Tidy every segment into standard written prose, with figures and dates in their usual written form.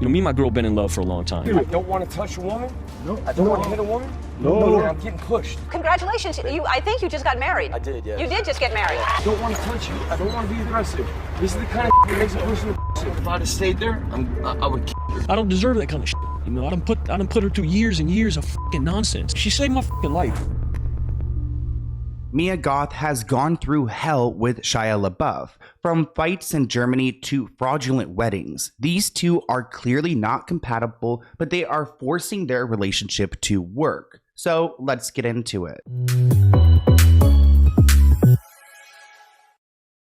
You know, me and my girl been in love for a long time. I don't want to touch a woman. No. I don't want to hit a woman. No. I'm getting pushed. Congratulations. I think you just got married. I did, yeah. You did just get married. I don't want to touch you. I don't want to be aggressive. This is the kind of that makes a person aggressive. If I'd have stayed there, I would kill her. I don't deserve that kind of shit. You know, I done put her through years and years of fucking nonsense. She saved my fucking life. Mia Goth has gone through hell with Shia Labeouf. From fights in Germany to fraudulent weddings, these two are clearly not compatible, but they are forcing their relationship to work. So let's get into it.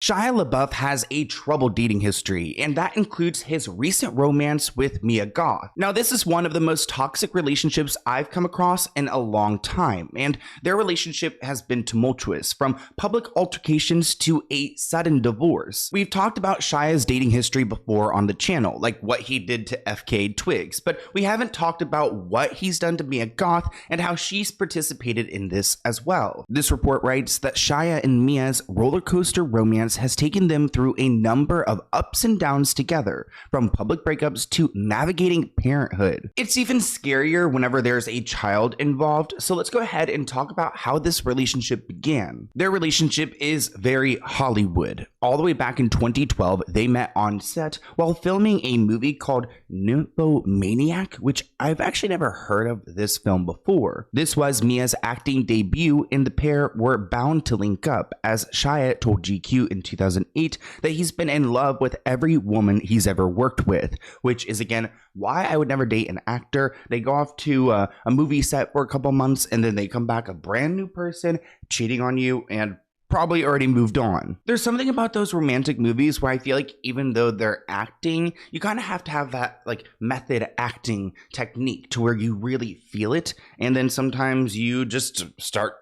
Shia Labeouf has a troubled dating history, and that includes his recent romance with Mia Goth. Now, this is one of the most toxic relationships I've come across in a long time, and their relationship has been tumultuous, from public altercations to a sudden divorce. We've talked about Shia's dating history before on the channel, like what he did to FK Twigs, but we haven't talked about what he's done to Mia Goth and how she's participated in this as well. This report writes that Shia and Mia's roller coaster romance has taken them through a number of ups and downs together, from public breakups to navigating parenthood. It's even scarier whenever there's a child involved, so let's go ahead and talk about how this relationship began. Their relationship is very Hollywood. All the way back in 2012, they met on set while filming a movie called Nymphomaniac, which I've actually never heard of this film before. This was Mia's acting debut, and the pair were bound to link up, as Shia told GQ in 2008 that he's been in love with every woman he's ever worked with, which is again why I would never date an actor. They go off to a movie set for a couple months and then they come back a brand new person, cheating on you, and probably already moved on. There's something about those romantic movies where I feel like even though they're acting, you kind of have to have that like method acting technique to where you really feel it, and then sometimes you just start,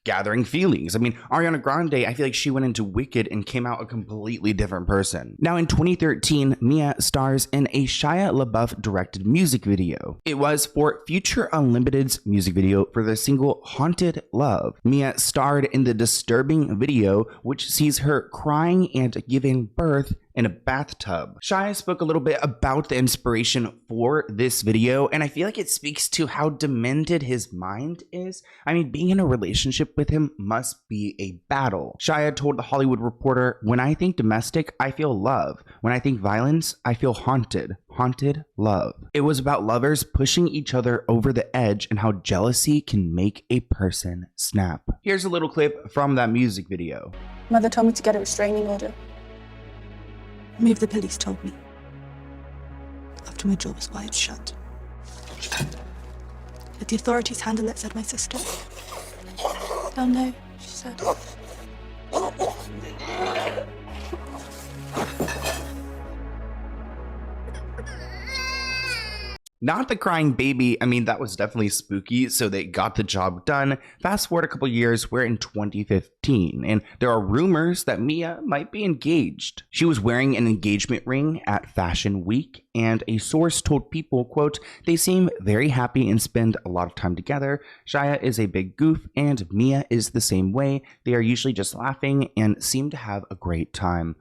gathering feelings. I mean, Ariana Grande, I feel like she went into Wicked and came out a completely different person. Now, in 2013, Mia stars in a Shia Labeouf directed music video. It was for Future Unlimited's music video for their single Haunted Love. Mia starred in the disturbing video, which sees her crying and giving birth in a bathtub. Shia spoke a little bit about the inspiration for this video, and I feel like it speaks to how demented his mind is. I mean, being in a relationship with him must be a battle. Shia told The Hollywood Reporter, "When I think domestic, I feel love. When I think violence, I feel haunted. Haunted love." It was about lovers pushing each other over the edge and how jealousy can make a person snap. Here's a little clip from that music video. Mother told me to get a restraining order. Maybe the police told me. After my jaw was wired shut. Let the authorities handle it, said my sister. Oh no, she said. Not the crying baby. I mean, that was definitely spooky, so they got the job done. Fast forward a couple years, we're in 2015, and there are rumors that Mia might be engaged. She was wearing an engagement ring at Fashion Week, and a source told People, quote, "They seem very happy and spend a lot of time together. Shia is a big goof, and Mia is the same way. They are usually just laughing and seem to have a great time."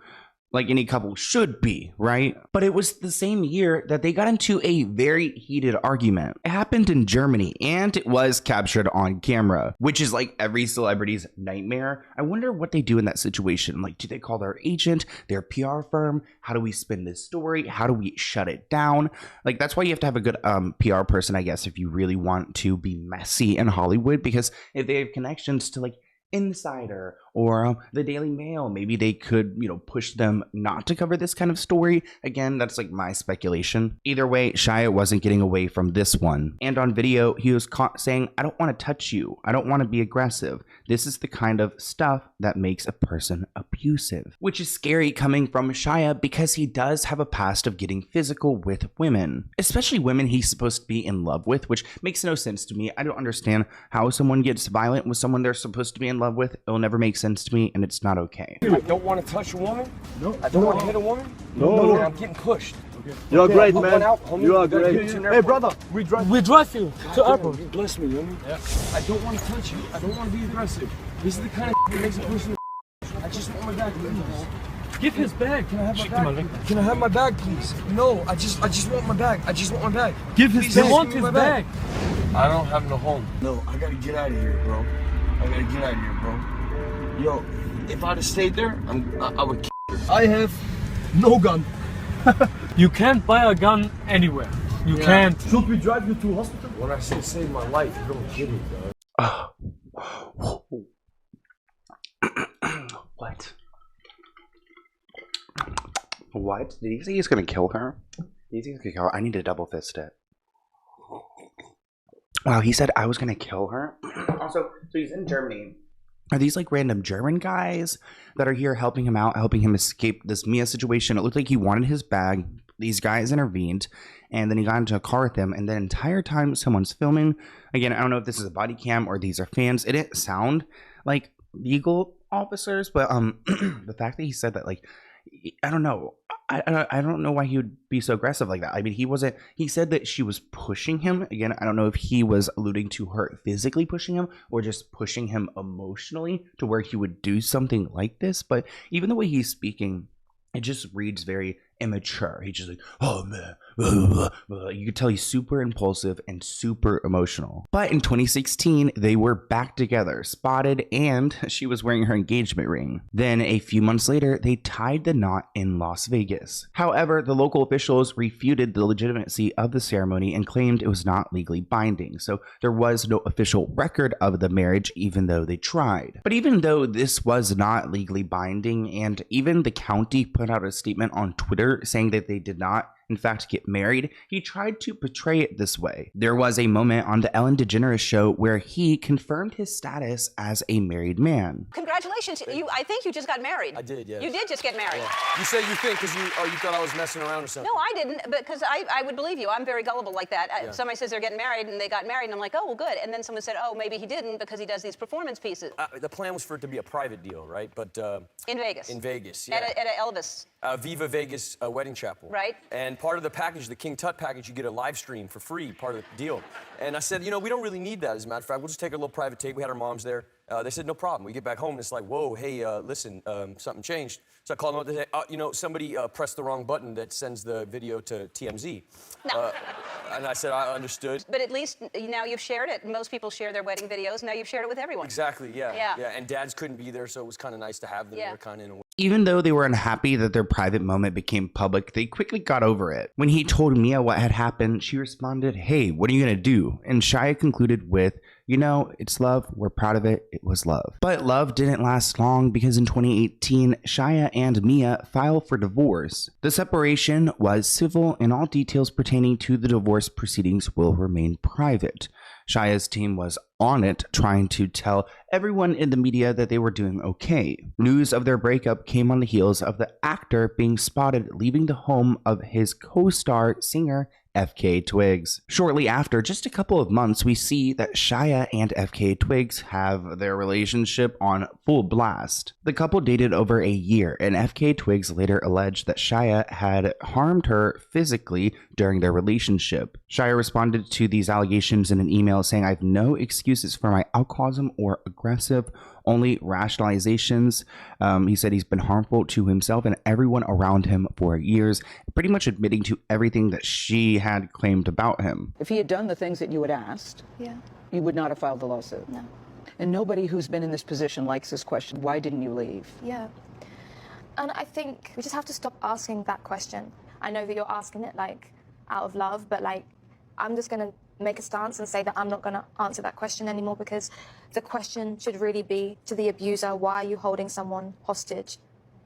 Like any couple should be, right? But it was the same year that they got into a very heated argument. It happened in Germany, and it was captured on camera, which is like every celebrity's nightmare. I wonder what they do in that situation. Like, do they call their agent, their PR firm? How do we spin this story? How do we shut it down? Like, that's why you have to have a good PR person, I guess, if you really want to be messy in Hollywood, because if they have connections to like Insider or the Daily Mail, maybe they could, push them not to cover this kind of story. Again, that's like my speculation. Either way, Shia wasn't getting away from this one. And on video, he was caught saying, "I don't want to touch you. I don't want to be aggressive. This is the kind of stuff that makes a person abusive." Which is scary coming from Shia because he does have a past of getting physical with women, especially women he's supposed to be in love with, which makes no sense to me. I don't understand how someone gets violent with someone they're supposed to be in love with. It'll never make sense to me, and it's not okay. I don't want to touch a woman. No. I don't want to hit a woman. No. I'm getting pushed. You are great, I'll man. run out, homie. You are You gotta great. get to an Hey, airport. brother, we drive you to airport. Bless me, homie. Yeah. I don't want to touch you. I don't want to be aggressive. This is the kind of that makes a person. I just want my dad to leave. Give his bag. Can I have my bag? Can I have my bag, please? No, I just want my bag. I just want my bag. Give his Please, bag. give Want me his my bag. I don't have no home. No, I gotta get out of here, bro. I gotta get out of here, bro. Yo, if I'd have stayed there, I would kill her. I have no gun. You can't buy a gun anywhere. You can't. Should we drive you to hospital? When I say save my life, you don't get it, dog. What? What? Did he say he's gonna kill her? Did he say he's gonna kill her? I need to double fist it. Wow, he said I was gonna kill her? Also, so he's in Germany. Are these like random German guys that are here helping him out, helping him escape this Mia situation? It looked like he wanted his bag. These guys intervened, and then he got into a car with them, and the entire time someone's filming. Again, I don't know if this is a body cam or these are fans. It didn't sound like legal officers, but the fact that he said that, like, I don't know. I don't know why he would be so aggressive like that. I mean, he said that she was pushing him. Again, I don't know if he was alluding to her physically pushing him or just pushing him emotionally to where he would do something like this. But even the way he's speaking, it just reads very immature. He's just like, oh man, blah, blah, blah. You could tell he's super impulsive and super emotional. But in 2016, they were back together, spotted, and she was wearing her engagement ring. Then a few months later, they tied the knot in Las Vegas. However, the local officials refuted the legitimacy of the ceremony and claimed it was not legally binding. So there was no official record of the marriage, even though they tried. But even though this was not legally binding, and even the county put out a statement on Twitter saying that they did not, in fact, get married, he tried to portray it this way. There was a moment on the Ellen DeGeneres show where he confirmed his status as a married man. Congratulations. I think you just got married. I did, yes. You did just get married. Yeah. You say you think because you thought I was messing around or something. No, I didn't, because I would believe you. I'm very gullible like that. Yeah. Somebody says they're getting married, and they got married, and I'm like, oh, well, good. And then someone said, oh, maybe he didn't because he does these performance pieces. The plan was for it to be a private deal, right? But in Vegas. In Vegas, yeah. At a Elvis. Viva Vegas wedding chapel. Right. And part of the package, the King Tut package, you get a live stream for free, part of the deal. And I said, you know, we don't really need that, as a matter of fact. We'll just take a little private tape. We had our moms there. They said, no problem. We get back home, and it's like, whoa, hey, listen, something changed. So I called them up and they said, you know, somebody pressed the wrong button that sends the video to TMZ. No. And I said, I understood. But at least now you've shared it. Most people share their wedding videos. Now you've shared it with everyone. Exactly, yeah. Yeah. And dads couldn't be there, so it was kind of nice to have them there, kind of in a way. Even though they were unhappy that their private moment became public, they quickly got over it. When he told Mia what had happened, she responded, hey, what are you gonna do? And Shia concluded with, you know, it's love. We're proud of it. It was love. But love didn't last long because in 2018, Shia and Mia filed for divorce. The separation was civil and all details pertaining to the divorce proceedings will remain private. Shia's team was on it, trying to tell everyone in the media that they were doing okay. News of their breakup came on the heels of the actor being spotted leaving the home of his co-star singer FK Twigs. Shortly after, just a couple of months, we see that Shia and FK Twigs have their relationship on full blast. The couple dated over a year, and FK Twigs later alleged that Shia had harmed her physically during their relationship. Shia responded to these allegations in an email saying, I have no excuses for my alcoholism or aggressive, only rationalizations. He said he's been harmful to himself and everyone around him for years, pretty much admitting to everything that she had claimed about him. If he had done the things that you had asked, you would not have filed the lawsuit. No. And nobody who's been in this position likes this question. Why didn't you leave? Yeah. And I think we just have to stop asking that question. I know that you're asking it like out of love, but like I'm just gonna make a stance and say that I'm not gonna answer that question anymore, because the question should really be to the abuser, why are you holding someone hostage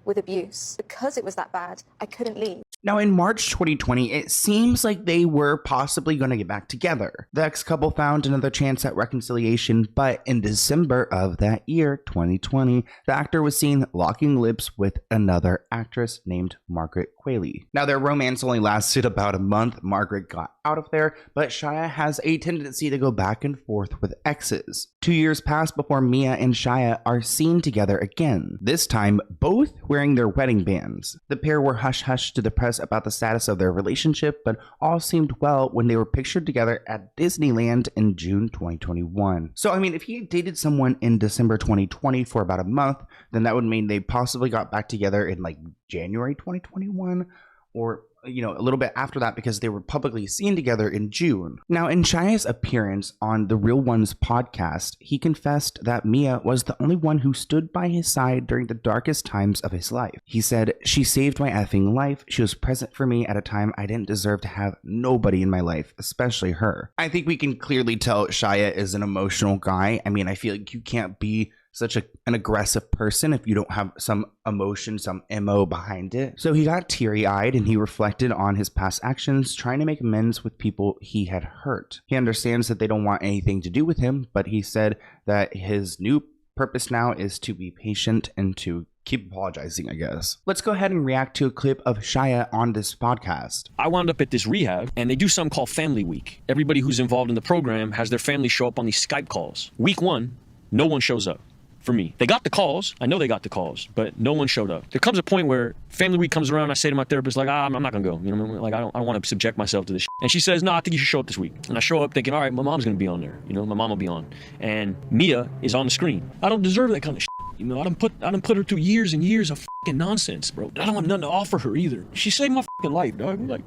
with abuse? Because it was that bad, I couldn't leave. Now, in March 2020, it seems like they were possibly going to get back together. The ex-couple found another chance at reconciliation, but in December of that year, 2020, the actor was seen locking lips with another actress named Margaret Qualley. Now, their romance only lasted about a month. Margaret got out of there, but Shia has a tendency to go back and forth with exes. 2 years pass before Mia and Shia are seen together again, this time both wearing their wedding bands. The pair were hush-hush to the press about the status of their relationship, but all seemed well when they were pictured together at Disneyland in June 2021. So, I mean, if he dated someone in December 2020 for about a month, then that would mean they possibly got back together in like January 2021, or a little bit after that, because they were publicly seen together in June. Now, in Shia's appearance on the Real Ones podcast, he confessed that Mia was the only one who stood by his side during the darkest times of his life. He said, "She saved my effing life. She was present for me at a time I didn't deserve to have nobody in my life, especially her." I think we can clearly tell Shia is an emotional guy. I mean, I feel like you can't be such an aggressive person if you don't have some emotion, some MO behind it. So he got teary-eyed and he reflected on his past actions, trying to make amends with people he had hurt. He understands that they don't want anything to do with him, but he said that his new purpose now is to be patient and to keep apologizing, I guess. Let's go ahead and react to a clip of Shia on this podcast. I wound up at this rehab, and they do something called Family Week. Everybody who's involved in the program has their family show up on these Skype calls. Week 1, no one shows up. For me, they got the calls. I know they got the calls, but no one showed up. There comes a point where Family Week comes around. I say to my therapist, like, I'm not gonna go. Like I don't want to subject myself to this shit. And she says, no, I think you should show up this week. And I show up thinking, all right, my mom's gonna be on there. My mom will be on. And Mia is on the screen. I don't deserve that kind of shit. I done put her through years and years of fucking nonsense, bro. I don't want nothing to offer her either. She saved my fucking life, dog. Like,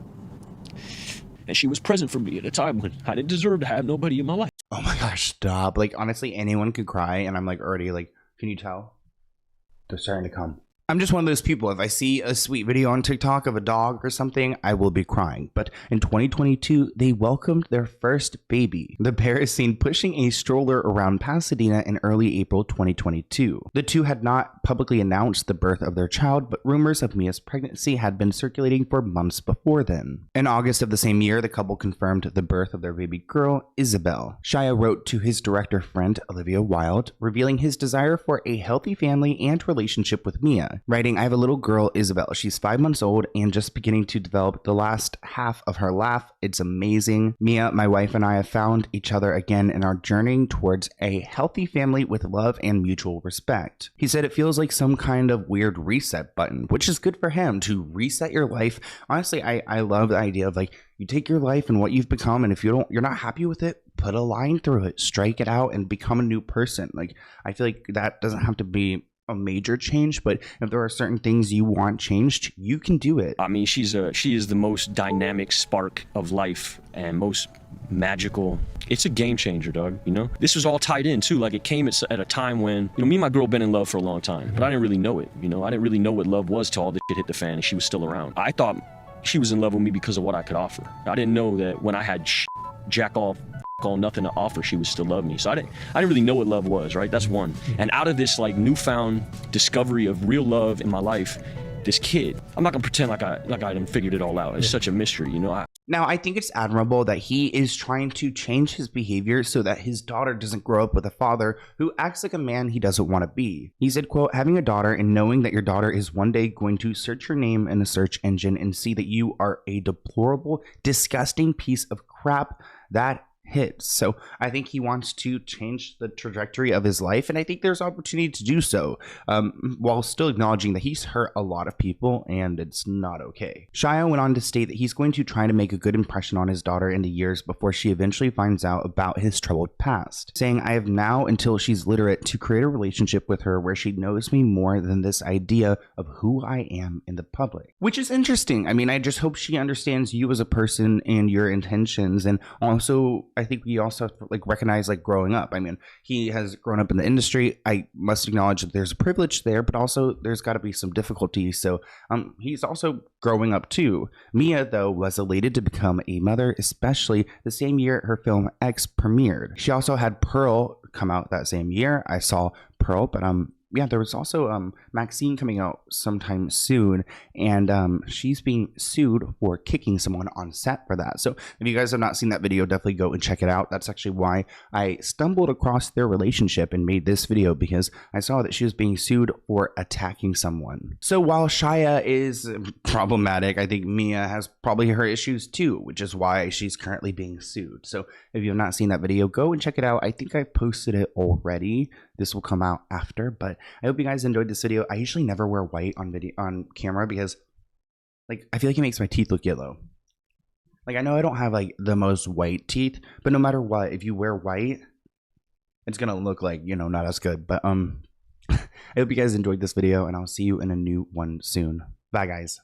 and she was present for me at a time when I didn't deserve to have nobody in my life. Oh my gosh, stop. Like, honestly, anyone could cry, and I'm like already like, can you tell? They're starting to come. I'm just one of those people. If I see a sweet video on TikTok of a dog or something, I will be crying. But in 2022, they welcomed their first baby. The pair is seen pushing a stroller around Pasadena in early April 2022. The two had not publicly announced the birth of their child, but rumors of Mia's pregnancy had been circulating for months before then. In August of the same year, the couple confirmed the birth of their baby girl, Isabel. Shia wrote to his director friend, Olivia Wilde, revealing his desire for a healthy family and relationship with Mia. Writing, "I have a little girl, Isabel. She's 5 months old and just beginning to develop the last half of her laugh. It's amazing. Mia, my wife, and I have found each other again and are journeying towards a healthy family with love and mutual respect." He said it feels like some kind of weird reset button, which is good for him to reset your life. Honestly, I love the idea of like, you take your life and what you've become, and if you're not happy with it, put a line through it, strike it out, and become a new person. Like, I feel like that doesn't have to be a major change, but if there are certain things you want changed, you can do it. I mean, she is the most dynamic spark of life and most magical. It's a game changer, dog. This was all tied in too. Like, it came at a time when me and my girl been in love for a long time, but I didn't really know it. I didn't really know what love was till all this shit hit the fan and she was still around. I thought she was in love with me because of what I could offer. I didn't know that when I had jack off all nothing to offer, she would still love me. So I didn't really know what love was, right? That's one. And out of this like newfound discovery of real love in my life, this kid, I'm not gonna pretend like I done figured it all out. It's such a mystery, Now, I think it's admirable that he is trying to change his behavior so that his daughter doesn't grow up with a father who acts like a man he doesn't want to be. He said, quote, "Having a daughter and knowing that your daughter is one day going to search your name in a search engine and see that you are a deplorable, disgusting piece of crap, that hits." So I think he wants to change the trajectory of his life, and I think there's opportunity to do so, while still acknowledging that he's hurt a lot of people and it's not okay. Shia went on to state that he's going to try to make a good impression on his daughter in the years before she eventually finds out about his troubled past, saying, "I have now until she's literate to create a relationship with her where she knows me more than this idea of who I am in the public." Which is interesting. I mean, I just hope she understands you as a person and your intentions, and also I think we also have to recognize growing up. I mean, he has grown up in the industry. I must acknowledge that there's a privilege there, but also there's got to be some difficulty. So he's also growing up too. Mia, though, was elated to become a mother, especially the same year her film X premiered. She also had Pearl come out that same year. I saw Pearl, but yeah, there was also Maxine coming out sometime soon, and she's being sued for kicking someone on set for that. So if you guys have not seen that video, definitely go and check it out. That's actually why I stumbled across their relationship and made this video, because I saw that she was being sued for attacking someone. So while Shia is problematic, I think Mia has probably her issues too, which is why she's currently being sued. So if you have not seen that video, go and check it out. I think I posted it already. This will come out after, but I hope you guys enjoyed this video. I usually never wear white on camera because, like, I feel like it makes my teeth look yellow. Like, I know I don't have like the most white teeth, but no matter what, if you wear white, it's gonna look like, you know, not as good. But I hope you guys enjoyed this video, and I'll see you in a new one soon. Bye, guys.